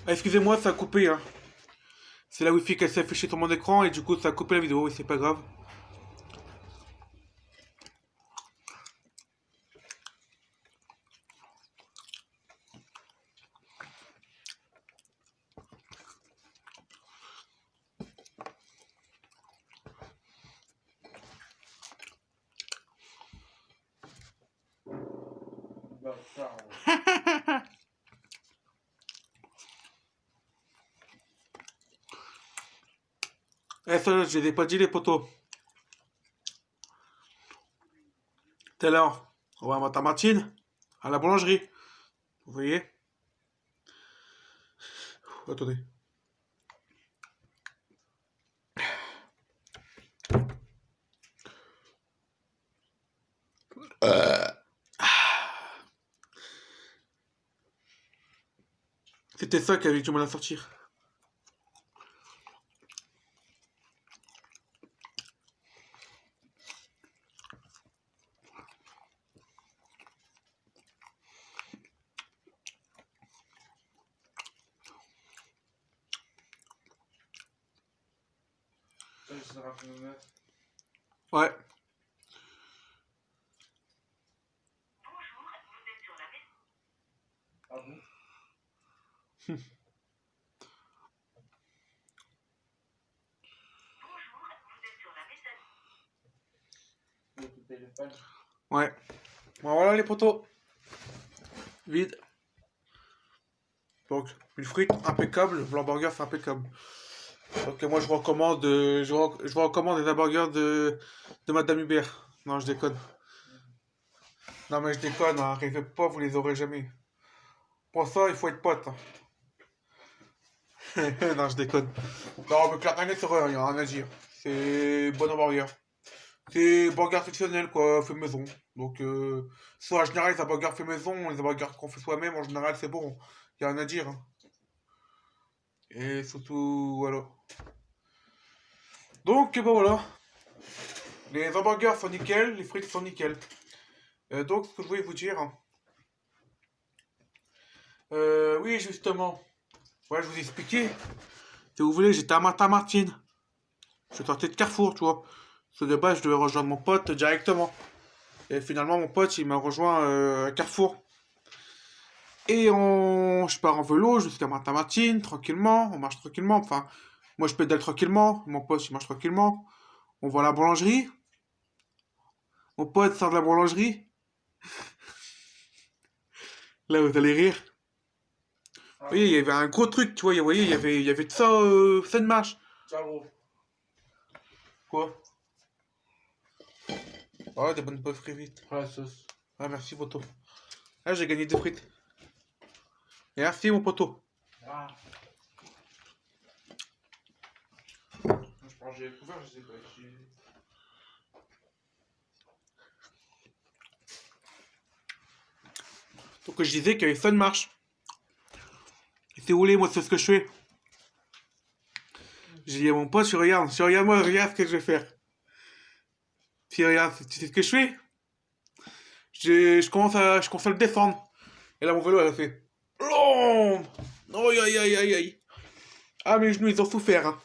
Ah, excusez-moi, ça a coupé, hein. C'est la wifi qui s'est affichée sur mon écran et du coup ça a coupé la vidéo et c'est pas grave. Eh, ça, je les ai pas dit les potos. Tout à l'heure, on va à Matamatine, à la boulangerie. Vous voyez? Attendez. C'était ça qui avait du mal à sortir. Ouais. Ah bon? Téléphone. Ouais. Bon, voilà les potos. Vide. Donc, une frite impeccable, l'hamburger c'est impeccable. Donc moi je vous recommande, je vous recommande les hamburgers de Madame Hubert. Non, je déconne. Non mais je déconne, hein, rêvez pas, vous les aurez jamais. Pour ça, il faut être pote, hein. Non, je déconne. Non, mais Clartanet, c'est vrai, il y a rien à dire. C'est bon hamburger. C'est burger traditionnel, quoi, fait maison. Donc, soit en général, les hamburgers fait maison, les hamburgers qu'on fait soi-même, en général, c'est bon. Il y a rien à dire, hein. Et surtout, voilà. Donc, bah voilà. Les hamburgers sont nickel, les frites sont nickel. Donc, ce que je voulais vous dire, hein. Oui, justement. Ouais, je vous ai expliqué. Si vous voulez, j'étais à Martin-Martine. Je sortais de Carrefour, tu vois. Parce que de base, je devais rejoindre mon pote directement. Et finalement, mon pote, il m'a rejoint à Carrefour. Et je pars en vélo jusqu'à Martin-Martine, tranquillement. On marche tranquillement. Enfin, moi, je pédale tranquillement. Mon pote, il marche tranquillement. On va à la boulangerie. Mon pote sort de la boulangerie. Là, vous allez rire. Vous voyez, il y avait un gros truc, tu vois. Vous voyez, il y avait de ça, ça de marche. Ciao. Quoi? Oh, des bonnes potes frites. Ah, la sauce. Ah, merci, poteau. Ah, j'ai gagné des frites. Merci, mon poteau. Ah. Je pense que j'ai découvert, je sais pas. Donc, je disais qu'il y avait ça de marche. Et si vous voulez, moi, c'est ce que je fais. J'ai dit à mon pote, regarde-moi, regarde ce que je vais faire. Puis regarde, tu sais ce que je fais? Je commence à le descendre. Et là, mon vélo, elle a fait. Plomb. Aïe, aïe, aïe, aïe, aïe. Ah, mes genoux, ils ont souffert, hein.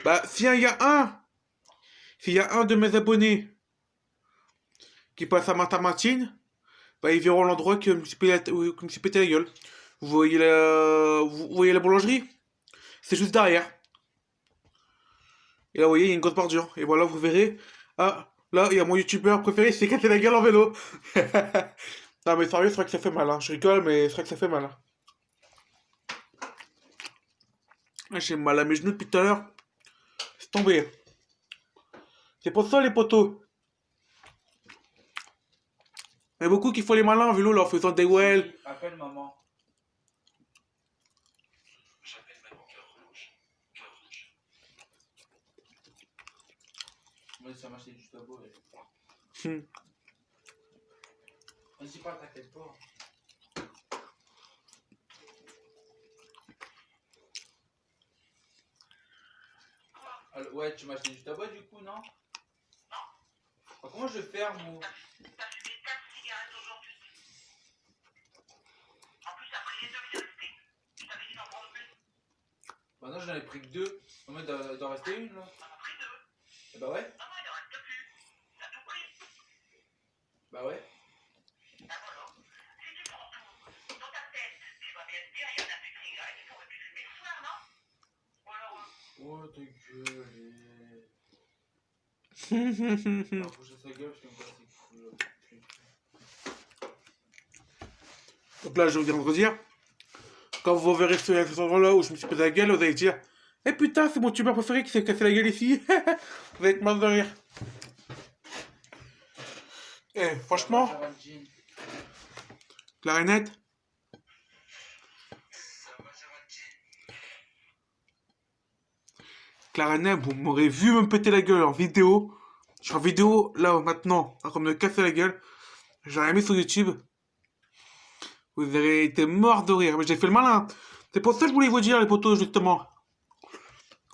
Bah, s'il y a un de mes abonnés qui passe à Martin-Martine, bah, ils verront l'endroit que me suis pété la gueule. Vous voyez la boulangerie? C'est juste derrière. Et là, vous voyez, il y a une grosse bordure. Et voilà, vous verrez. Ah, là, il y a mon youtubeur préféré, il s'est cassé la gueule en vélo. Non, mais sérieux, c'est vrai que ça fait mal, hein. Je rigole, mais c'est vrai que ça fait mal, hein. Ah, j'ai mal à mes genoux depuis tout à l'heure. C'est tombé. C'est pour ça, les poteaux. Il y a beaucoup qui font les malins en vélo, là, en faisant des wells. Appelle maman. Moi, ça m'a acheté du tableau. Hmm. Vas-y, pas, t'inquiète pas. Alors, ouais, tu m'as acheté du tabac du coup, non? Ah, comment je vais faire, moi? Bah non, j'en ai pris que 2. Non, mais il doit rester une là. Eh bah ouais. Bah ouais. Oh ta gueule. Ah, faut que je fasse la gueule parce qu'il me casse les couilles. Donc là, je viens de redire. Quand vous verrez cet endroit-là où je me suis pété la gueule, vous allez dire eh putain, c'est mon youtubeur préféré qui s'est cassé la gueule ici. Vous allez être mort de rire. Eh, franchement, clarinette. Clarinette, vous m'aurez vu me péter la gueule en vidéo. Je suis en vidéo, là, maintenant, en train de me casser la gueule. J'aurais mis sur YouTube. Vous aurez été mort de rire. Mais j'ai fait le malin. C'est pour ça que je voulais vous dire, les potos, justement.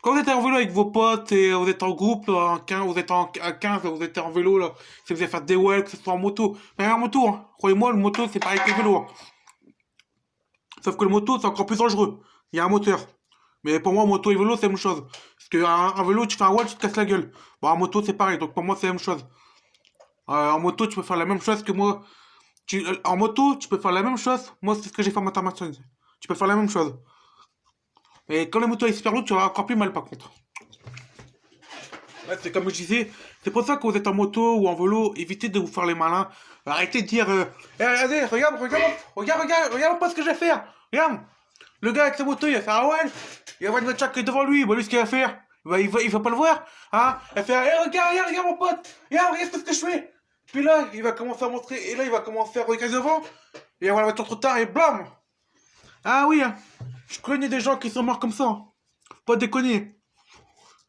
Quand vous êtes en vélo avec vos potes et vous êtes en groupe, en 15, vous êtes en 15, vous êtes en vélo, là, si vous allez faire des wells, que ce soit en moto. Mais en moto, hein. Croyez-moi, le moto, c'est pareil que le vélo. Hein. Sauf que le moto, c'est encore plus dangereux. Il y a un moteur. Mais pour moi, moto et vélo, c'est la même chose. Parce qu'un vélo, tu fais un wall, tu te casses la gueule. Bon, en moto, c'est pareil. Donc pour moi, c'est la même chose. En moto, tu peux faire la même chose que moi. En moto, tu peux faire la même chose. Moi, c'est ce que j'ai fait en motorisation. Tu peux faire la même chose. Et quand la moto est super lourde, tu vas encore plus mal par contre. Ouais, c'est comme je disais, c'est pour ça que vous êtes en moto ou en vélo, évitez de vous faire les malins. Arrêtez de dire eh, regardez, regarde pas ce que je vais faire. Regarde, le gars avec sa moto, il va faire un well, il va voir une voiture qui est devant lui, bah lui ce qu'il va faire, il va pas le voir, hein. Il va faire regarde mon pote, regarde ce que je fais. Puis là, il va commencer à montrer, et là il va commencer à regarder devant, et il va voir la voiture trop tard et blam. Ah oui, hein. Je connais des gens qui sont morts comme ça. Hein. Pas déconner.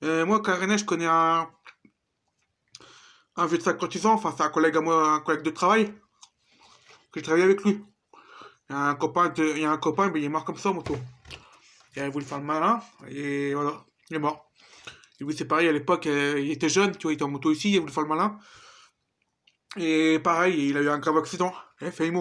Moi, Karenet, je connais un vieux de 50 ans, enfin c'est un collègue à moi, un collègue de travail, que je travaille avec lui. Il y a un copain, mais il est mort comme ça en moto. Il a voulu faire le malin, et voilà, il est mort. Et lui c'est pareil, à l'époque, il était jeune, tu vois, il était en moto ici, il a voulu faire le malin. Et pareil, il a eu un grave accident, il a failli mourir.